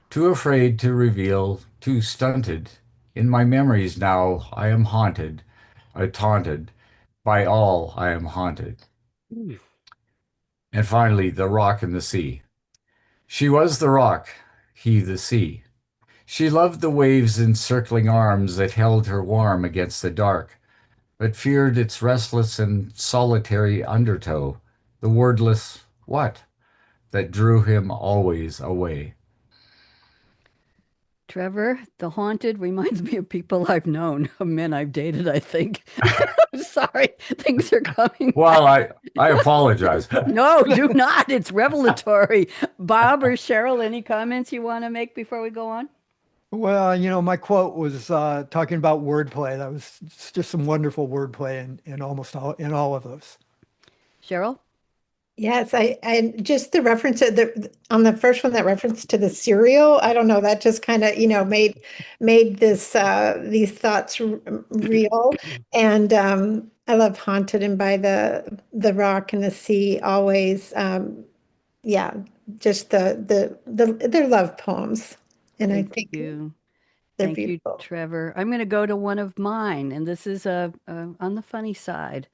Too afraid to reveal, too stunted. In my memories now I am haunted, taunted. By all I am haunted. And finally, the rock and the sea. She was the rock, he the sea. She loved the waves' encircling arms that held her warm against the dark, but feared its restless and solitary undertow, the wordless what that drew him always away. Trevor, the haunted reminds me of people I've known, of men I've dated, I think. I'm sorry, things are coming back. Well, I apologize. No, do not. It's revelatory. Bob or Cheryl, any comments you want to make before we go on? Well, my quote was talking about wordplay. That was just some wonderful wordplay in almost all of those. Cheryl? Yes, I just the reference to on the first one, that reference to the cereal, I don't know, that just kind of, made this these thoughts real. And I love Haunted and by the Rock and the Sea always. Yeah, just their love poems. And I Thank think you. they're Thank you, beautiful. Trevor. I'm going to go to one of mine, and this is on the funny side.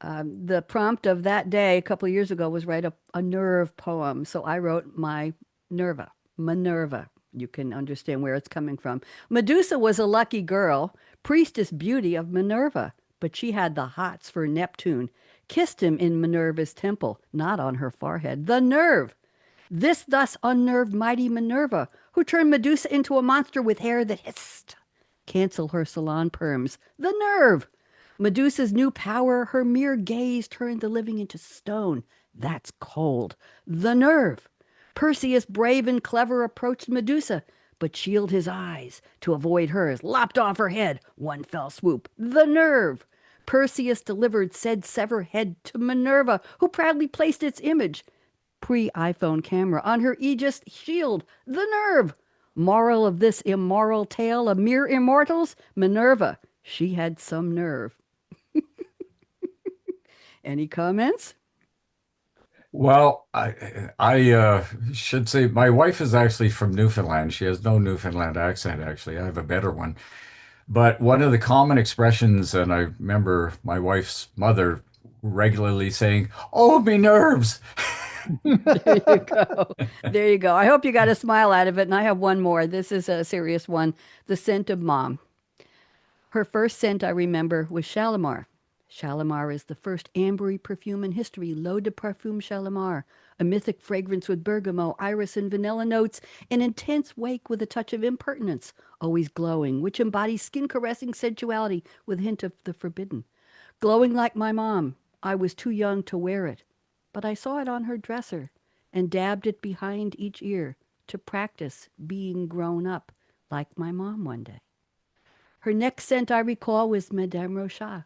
The prompt of that day a couple of years ago was write a nerve poem. So I wrote my Nerva, Minerva. You can understand where it's coming from. Medusa was a lucky girl, priestess beauty of Minerva, but she had the hots for Neptune. Kissed him in Minerva's temple, not on her forehead. The nerve! This thus unnerved mighty Minerva, who turned Medusa into a monster with hair that hissed. Cancel her salon perms. The nerve! Medusa's new power, her mere gaze turned the living into stone. That's cold. The nerve! Perseus, brave and clever, approached Medusa, but shielded his eyes to avoid hers, lopped off her head, one fell swoop. The nerve! Perseus delivered said severed head to Minerva, who proudly placed its image, pre-iPhone camera, on her Aegis shield. The nerve! Moral of this immoral tale of mere immortals? Minerva, she had some nerve. Any comments? Well, I should say my wife is actually from Newfoundland. She has no Newfoundland accent, actually. I have a better one. But one of the common expressions, and I remember my wife's mother regularly saying, "Oh, me nerves." There you go. There you go. I hope you got a smile out of it. And I have one more. This is a serious one. The scent of mom. Her first scent, I remember, was Shalimar. Shalimar is the first ambery perfume in history, L'eau de parfum Shalimar, a mythic fragrance with bergamot, iris, and vanilla notes, an intense wake with a touch of impertinence, always glowing, which embodies skin-caressing sensuality with a hint of the forbidden. Glowing like my mom, I was too young to wear it, but I saw it on her dresser and dabbed it behind each ear to practice being grown up like my mom one day. Her next scent I recall was Madame Rochat.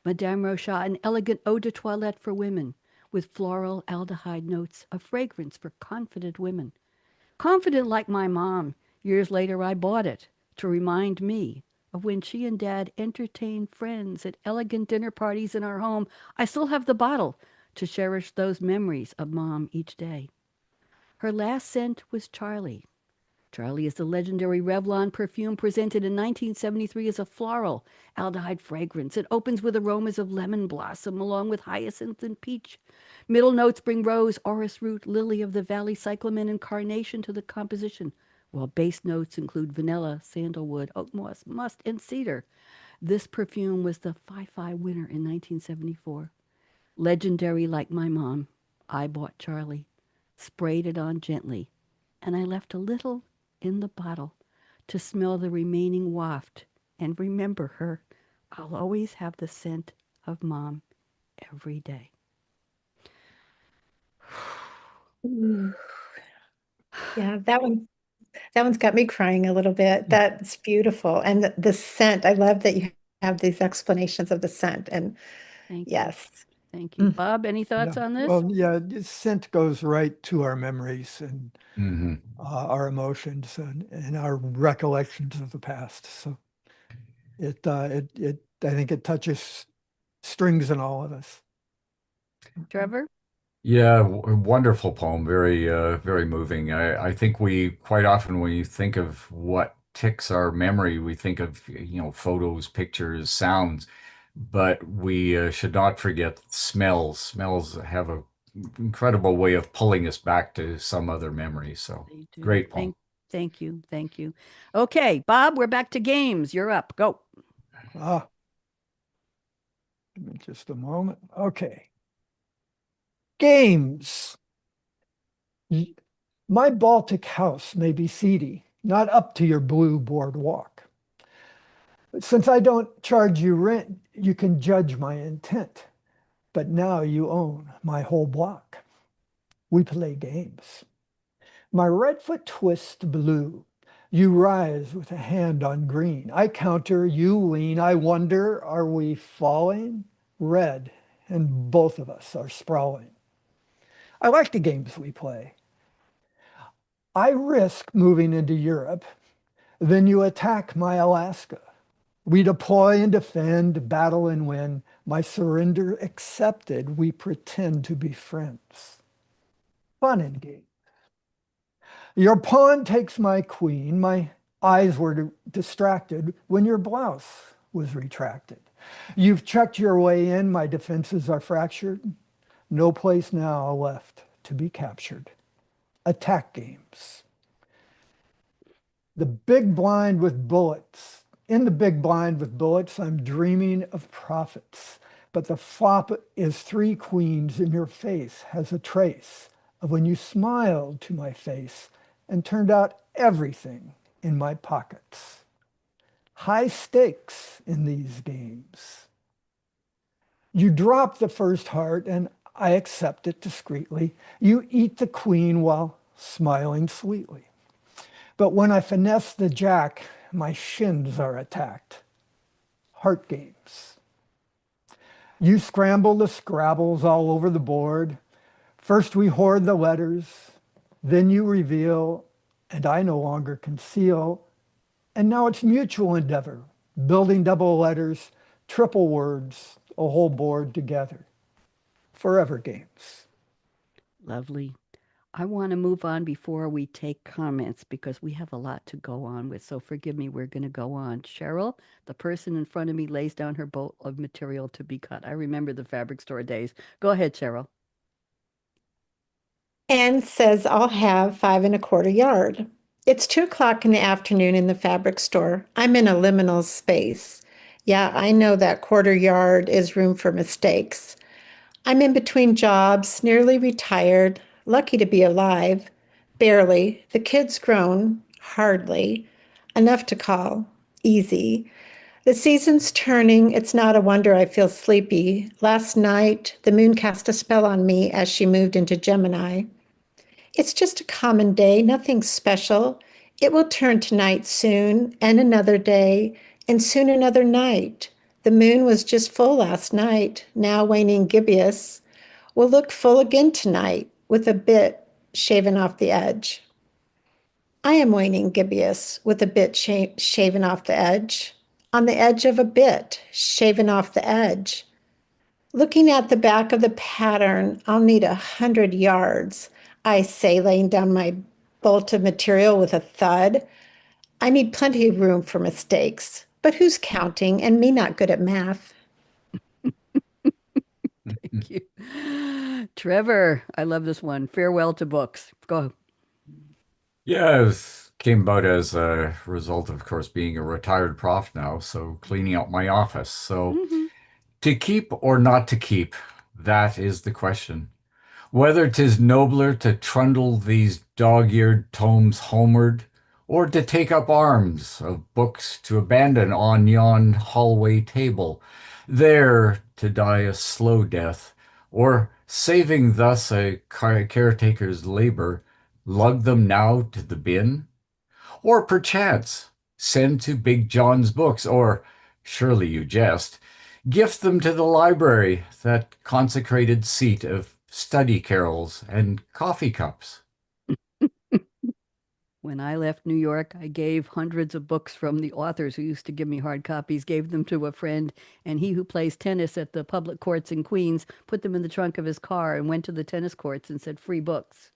Madame Rochat, an elegant eau de toilette for women, with floral aldehyde notes, a fragrance for confident women. Confident like my mom, years later I bought it to remind me of when she and Dad entertained friends at elegant dinner parties in our home. I still have the bottle to cherish those memories of Mom each day. Her last scent was Charlie. Charlie is the legendary Revlon perfume presented in 1973 as a floral aldehyde fragrance. It opens with aromas of lemon blossom along with hyacinth and peach. Middle notes bring rose, orris root, lily of the valley, cyclamen, and carnation to the composition, while base notes include vanilla, sandalwood, oak moss, musk, and cedar. This perfume was the Phi-Phi winner in 1974. Legendary like my mom, I bought Charlie, sprayed it on gently, and I left a little in the bottle to smell the remaining waft and remember her. I'll always have the scent of Mom every day. Mm. Yeah, that one's got me crying a little bit. That's beautiful. And the scent, I love that you have these explanations of the scent. And Thank you. yes. Thank you. Mm. Bob, any Yeah. thoughts on this? Well, yeah, scent goes right to our memories and Hmm. our emotions and our recollections of the past. So I think it touches strings in all of us. Trevor? Yeah, wonderful poem. Very moving. I think we quite often, when you think of what ticks our memory, we think of, photos, pictures, sounds, but we should not forget smells. Smells have a incredible way of pulling us back to some other memory. So They do. great poem. Thank you. Thank you. Okay, Bob, we're back to games. You're up. Go. Ah, give me just a moment. Okay. Games. My Baltic house may be seedy, not up to your blue boardwalk. But since I don't charge you rent, you can judge my intent. But now you own my whole block. We play games. My redfoot twists blue. You rise with a hand on green. I counter, you lean. I wonder, are we falling? Red, and both of us are sprawling. I like the games we play. I risk moving into Europe. Then you attack my Alaska. We deploy and defend, battle and win. My surrender accepted, we pretend to be friends. Fun and game. Your pawn takes my queen. My eyes were distracted when your blouse was retracted. You've checked your way in. My defenses are fractured. No place now left to be captured. Attack games. The big blind with bullets. In the big blind with bullets, I'm dreaming of profits. But the flop is three queens in your face has a trace of when you smiled to my face and turned out everything in my pockets. High stakes in these games. You drop the first heart and I accept it discreetly. You eat the queen while smiling sweetly. But when I finesse the jack, my shins are attacked. Heart games. You scramble the scrabbles all over the board. First we hoard the letters, then you reveal, and I no longer conceal. And now it's mutual endeavor, building double letters, triple words, a whole board together. Forever games. Lovely. I want to move on before we take comments because we have a lot to go on with. So forgive me, we're going to go on. Cheryl, the person in front of me lays down her bolt of material to be cut. I remember the fabric store days. Go ahead, Cheryl. And says I'll have 5 1/4 yard. It's 2 o'clock in the afternoon in the fabric store. I'm in a liminal space. Yeah, I know that quarter yard is room for mistakes. I'm in between jobs, nearly retired, lucky to be alive. Barely. The kid's grown, hardly. Enough to call easy. The season's turning. It's not a wonder I feel sleepy. Last night, the moon cast a spell on me as she moved into Gemini. It's just a common day, nothing special. It will turn to night soon, and another day, and soon another night. The moon was just full last night, now waning gibbous. Will look full again tonight, with a bit shaven off the edge. I am waning gibbous, with a bit shaven off the edge. On the edge of a bit, shaven off the edge. Looking at the back of the pattern, I'll need 100 yards. I say, laying down my bolt of material with a thud. I need plenty of room for mistakes, but who's counting and me not good at math? Thank you. Trevor, I love this one. Farewell to books. Go. Yeah, it came about as a result of course, being a retired prof now, so cleaning out my office. So Mhm. to keep or not to keep, that is the question. Whether 'tis nobler to trundle these dog-eared tomes homeward, or to take up arms of books to abandon on yon hallway table, there to die a slow death, or saving thus a caretaker's labor, lug them now to the bin, or perchance send to Big John's books, or, surely you jest, gift them to the library, that consecrated seat of study carols and coffee cups. When I left New York, I gave hundreds of books from the authors who used to give me hard copies, gave them to a friend, and he who plays tennis at the public courts in Queens put them in the trunk of his car and went to the tennis courts and said, free books.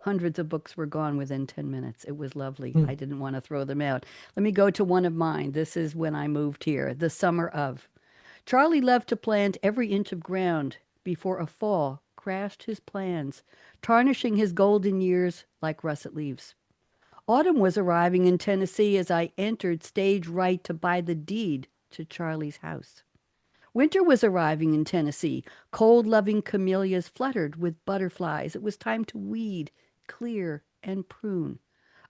Hundreds of books were gone within 10 minutes. It was lovely. Hmm. I didn't want to throw them out. Let me go to one of mine. This is when I moved here, the summer of. Charlie loved to plant every inch of ground before a fall crashed his plans, tarnishing his golden years like russet leaves. Autumn was arriving in Tennessee as I entered stage right to buy the deed to Charlie's house. Winter was arriving in Tennessee. Cold loving camellias fluttered with butterflies. It was time to weed, clear, and prune.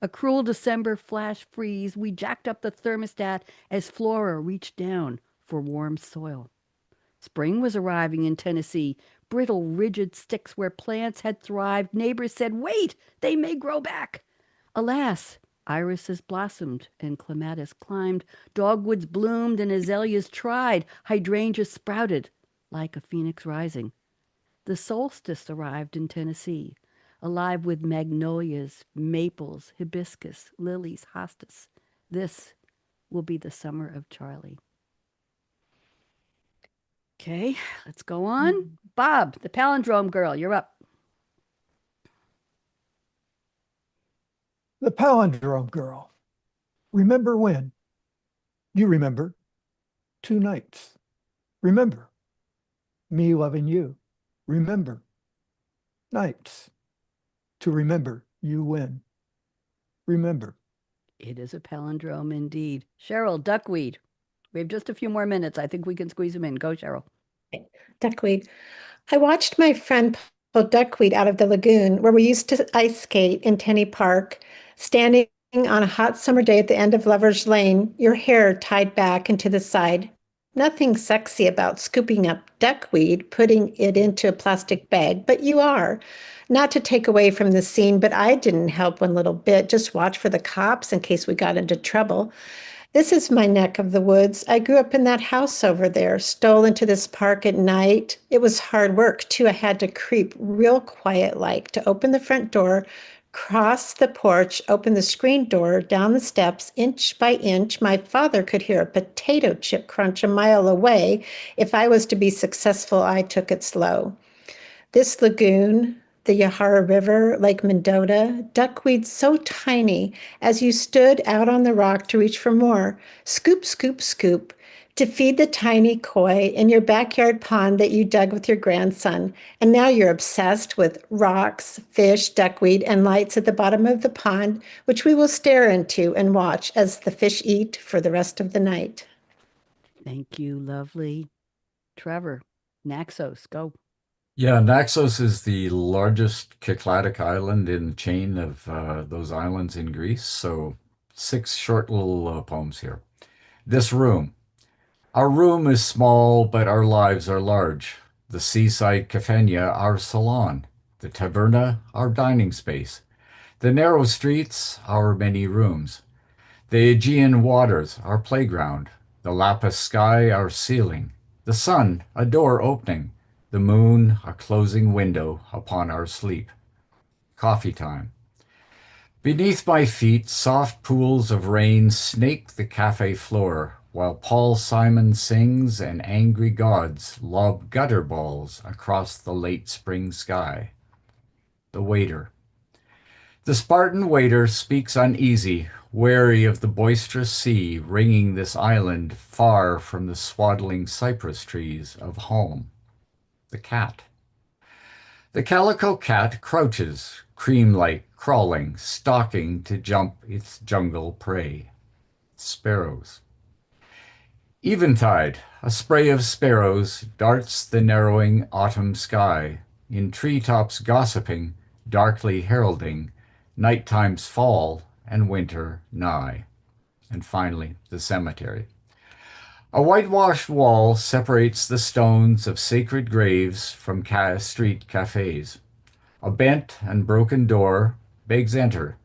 A cruel December flash freeze, we jacked up the thermostat as Flora reached down for warm soil. Spring was arriving in Tennessee. Brittle, rigid sticks where plants had thrived. Neighbors said, "Wait, they may grow back." Alas, irises blossomed and clematis climbed. Dogwoods bloomed and azaleas tried. Hydrangeas sprouted like a phoenix rising. The solstice arrived in Tennessee, alive with magnolias, maples, hibiscus, lilies, hostas. This will be the summer of Charlie. Okay, let's go on. Bob, the palindrome girl, you're up. The palindrome girl. Remember when? You remember. 2 nights. Remember. Me loving you. Remember. Nights. To remember, you win. Remember. It is a palindrome indeed. Cheryl, duckweed. We have just a few more minutes. I think we can squeeze them in. Go, Cheryl. Duckweed. I watched my friend pull duckweed out of the lagoon where we used to ice skate in Tenney Park, standing on a hot summer day at the end of Lover's Lane, your hair tied back and to the side. Nothing sexy about scooping up duckweed, putting it into a plastic bag, but you are. Not to take away from the scene, but I didn't help one little bit. Just watch for the cops in case we got into trouble. This is my neck of the woods. I grew up in that house over there, stole into this park at night. It was hard work, too. I had to creep real quiet like to open the front door, cross the porch, open the screen door, down the steps, inch by inch. My father could hear a potato chip crunch a mile away. If I was to be successful, I took it slow. This lagoon, the Yahara River, Lake Mendota, duckweed so tiny as you stood out on the rock to reach for more. Scoop, scoop, scoop to feed the tiny koi in your backyard pond that you dug with your grandson. And now you're obsessed with rocks, fish, duckweed, and lights at the bottom of the pond, which we will stare into and watch as the fish eat for the rest of the night. Thank you, lovely. Trevor, Naxos, go. Yeah, Naxos is the largest Cycladic island in the chain of those islands in Greece. So, 6 short little poems here. This room. Our room is small, but our lives are large. The seaside cafeteria, our salon. The taverna, our dining space. The narrow streets, our many rooms. The Aegean waters, our playground. The lapis sky, our ceiling. The sun, a door opening. The moon, a closing window upon our sleep. Coffee time. Beneath my feet, soft pools of rain snake the cafe floor, while Paul Simon sings and angry gods lob gutter balls across the late spring sky. The waiter. The Spartan waiter speaks uneasy, wary of the boisterous sea ringing this island far from the swaddling cypress trees of home. The cat. The calico cat crouches, cream-like, crawling, stalking to jump its jungle prey. Sparrows. Eventide, a spray of sparrows darts the narrowing autumn sky, in treetops gossiping, darkly heralding, nighttime's fall and winter nigh. And finally, the cemetery. A whitewashed wall separates the stones of sacred graves from street cafes. A bent and broken door begs enter.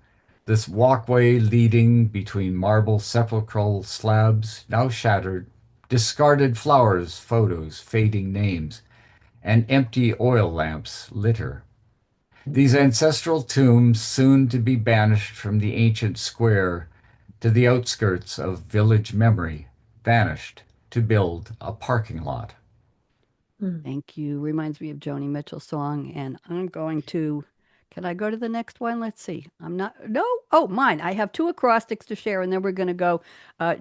This walkway leading between marble sepulchral slabs, now shattered, discarded flowers, photos, fading names, and empty oil lamps litter. These ancestral tombs soon to be banished from the ancient square to the outskirts of village memory, vanished to build a parking lot. Thank you. Reminds me of Joni Mitchell's song. And I'm going to Can I go to the next one? Let's see. I'm not, no. Oh, mine. I have two acrostics to share, and then we're going to go.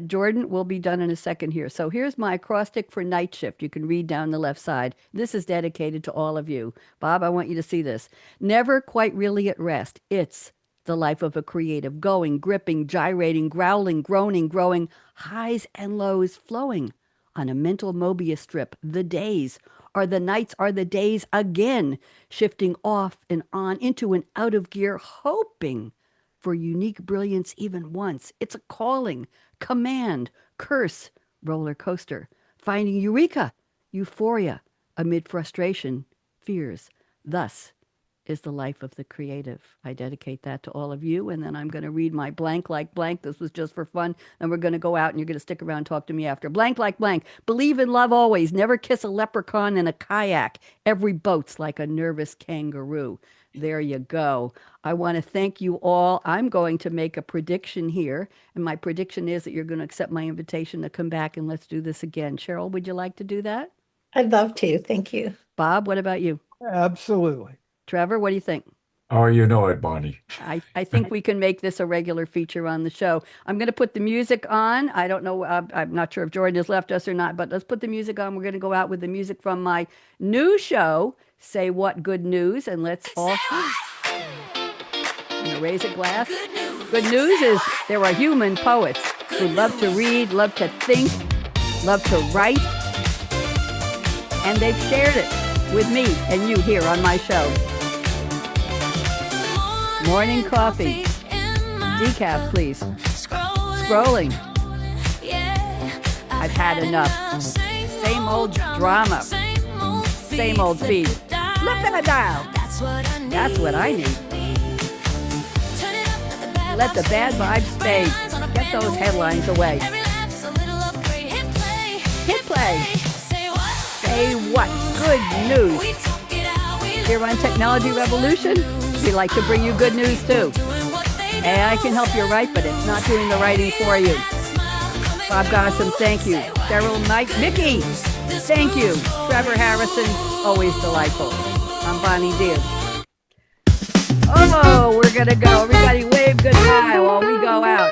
Jordan will be done in a second here. So here's my acrostic for night shift. You can read down the left side. This is dedicated to all of you. Bob, I want you to see this. Never quite really at rest. It's the life of a creative, going, gripping, gyrating, growling, groaning, growing, highs and lows flowing on a mental Mobius strip. The days are the nights are the days again, shifting off and on into an out of gear, hoping for unique brilliance even once. It's a calling, command, curse, roller coaster, finding eureka, euphoria amid frustration, fears. Thus is the life of the creative. I dedicate that to all of you. And then I'm going to read my blank like blank. This was just for fun. And we're going to go out and you're going to stick around and talk to me after. Blank like blank. Believe in love always. Never kiss a leprechaun in a kayak. Every boat's like a nervous kangaroo. There you go. I want to thank you all. I'm going to make a prediction here. And my prediction is that you're going to accept my invitation to come back and let's do this again. Cheryl, would you like to do that? I'd love to. Thank you. Bob, what about you? Absolutely. Trevor, what do you think? Oh, you know it, Bonnie. I think we can make this a regular feature on the show. I'm going to put the music on. I don't know. I'm not sure if Jordan has left us or not, but let's put the music on. We're going to go out with the music from my new show, Say What Good News. And let's all raise a glass. Good news is there are human poets who love to read, love to think, love to write. And they've shared it with me and you here on my show. Morning coffee. Decaf, please. Scrolling. I've had enough. Same old drama. Same old feed. Flip in a dial. That's what I need. Let the bad vibes fade. Get those headlines away. Hit play. Say what? Good news. Here on Technology Revolution, we like to bring you good news too. AI can help you write, but it's not doing the writing for you. Bob Gossom, thank you. Cheryl Michie, thank you. Trevor Harrison, always delightful. I'm Bonnie Diaz. Oh, we're going to go. Everybody wave goodbye while we go out.